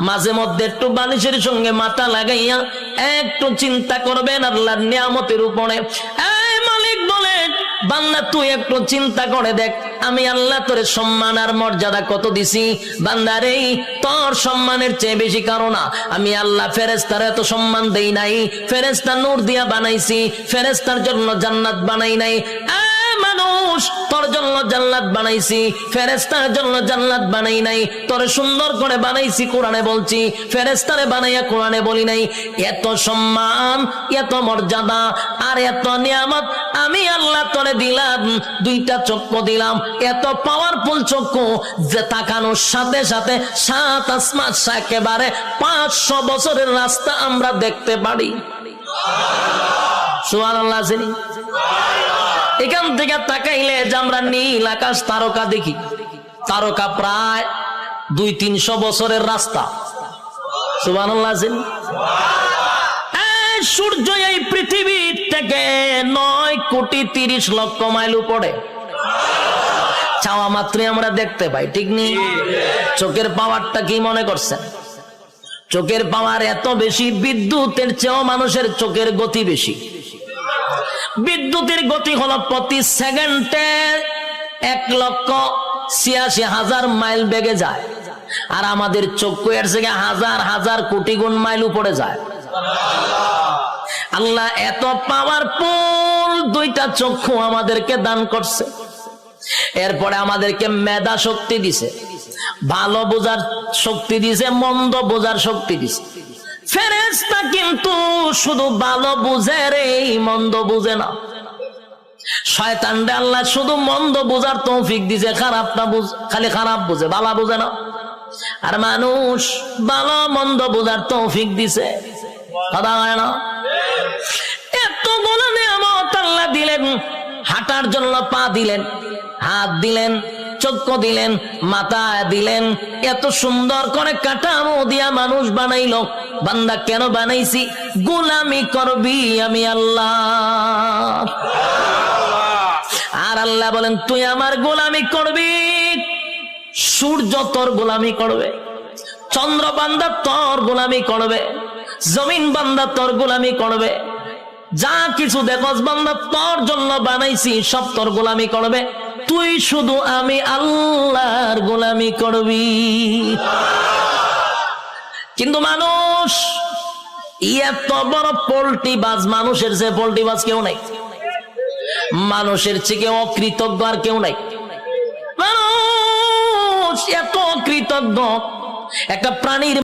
মাঝে মধ্যে একটু বালিশের সঙ্গে মাথা লাগাইয়া একটু চিন্তা করবেন আল্লাহর নিয়ামতের উপরে। এই মালিক বলে, বান্দা তুই একটু চিন্তা করে দেখ, আমি আল্লাহ তোর সম্মান আর মর্যাদা কত দিছি। বান্দারে, তোর সম্মানের চেয়ে বেশি কারো না। আমি আল্লাহ ফেরেশতার এত সম্মান দেই নাই, ফেরেশতা নূর দিয়া বানাইছি, ফেরেশতার জন্য জান্নাত বানাই নাই। মানুষ, তোর জন্য জান্নাত বানাইছি, ফেরেশতার জন্য জান্নাত বানাই নাই। তোরে সুন্দর করে বানাইছি কোরআনে বলছি, ফেরেশতারে বানাইয়া কোরআনে বলি নাই। এত সম্মান, এত মর্যাদা আর এত নিয়ামত আমি আল্লাহ তোরে দিলাম। দুইটা চক্ষু দিলাম, এত পাওয়ারফুল চক্ষু যে তাকানোর সাথে সাথে সাত আসমান একেবারে 500 বছরের রাস্তা আমরা দেখতে পারি। সুবহানাল্লাহ। এখান থেকে তাকাইলে যে আমরা নীল আকাশ তারকা দেখি, তারকা প্রায় 200-300 বছরের রাস্তা। সুবহানাল্লাহ। সূর্য এই পৃথিবী থেকে 9,30,00,000 মাইল উপরে, চাওয়া মাত্রই আমরা দেখতে পাই, ঠিক নেই? চোখের পাওয়ারটা কি মনে করছেন? চোখের পাওয়ার এত বেশি, বিদ্যুতের চেয়েও মানুষের চোখের গতি বেশি। বিদ্যুতের গতি হলো প্রতি সেকেন্ডে 1,86,000 মাইল বেগে যায়, আর আমাদের চক্ষু এর থেকে হাজার হাজার কোটি গুণ মাইল উপরে যায়। আল্লাহ এত পাওয়ারফুল দুইটা চক্ষু আমাদেরকে দান করছে। এরপরে আমাদেরকে মেধা শক্তি দিছে, ভালো বোঝার শক্তি দিছে, মন্দ বোঝার শক্তি দিছে। ফেরেশতা কিন্তু শুধু ভালো বুঝে রে, মন্দ বুঝে না। শয়তানরে আল্লাহ শুধু মন্দ বুঝার তৌফিক দিছে, খারাপটা খালি খারাপ বুঝে, ভালো বুঝে না। আর মানুষ ভালো মন্দ বুঝার তৌফিক দিছে, কথা হয় না? এতগুলো নিয়ামত আল্লাহ দিলেন, হাঁটার জন্য পা দিলেন, হাত দিলেন, চক্ষু দিলেন, মাথা দিলেন, এত সুন্দর করে কাঠামো দিয়া মানুষ বানাইলো। বান্দা কেন বানাইছি? গোলামি করবি আমি আল্লাহ। আর আল্লাহ বলেন তুই আমার গোলামি করবি। সূর্য তোর গোলামি করবে, চন্দ্র বান্দা তোর গোলামি করবে, জমিন বান্দা তোর গোলামি করবে, যা কিছু দেখস বান্দা তোর জন্য বানাইছি সব তোর গোলামি করবে। তুই শুধু আমি আল্লাহর গোলামি করবি। কিন্তু মানুষ এত বড় পোল্ট্রি বাজ, মানুষের যে পোল্ট্রি বাজ কেউ নাই, মানুষের থেকে অকৃতজ্ঞ আর কেউ নাই। মানুষ এত কৃতজ্ঞ, একটা প্রাণীর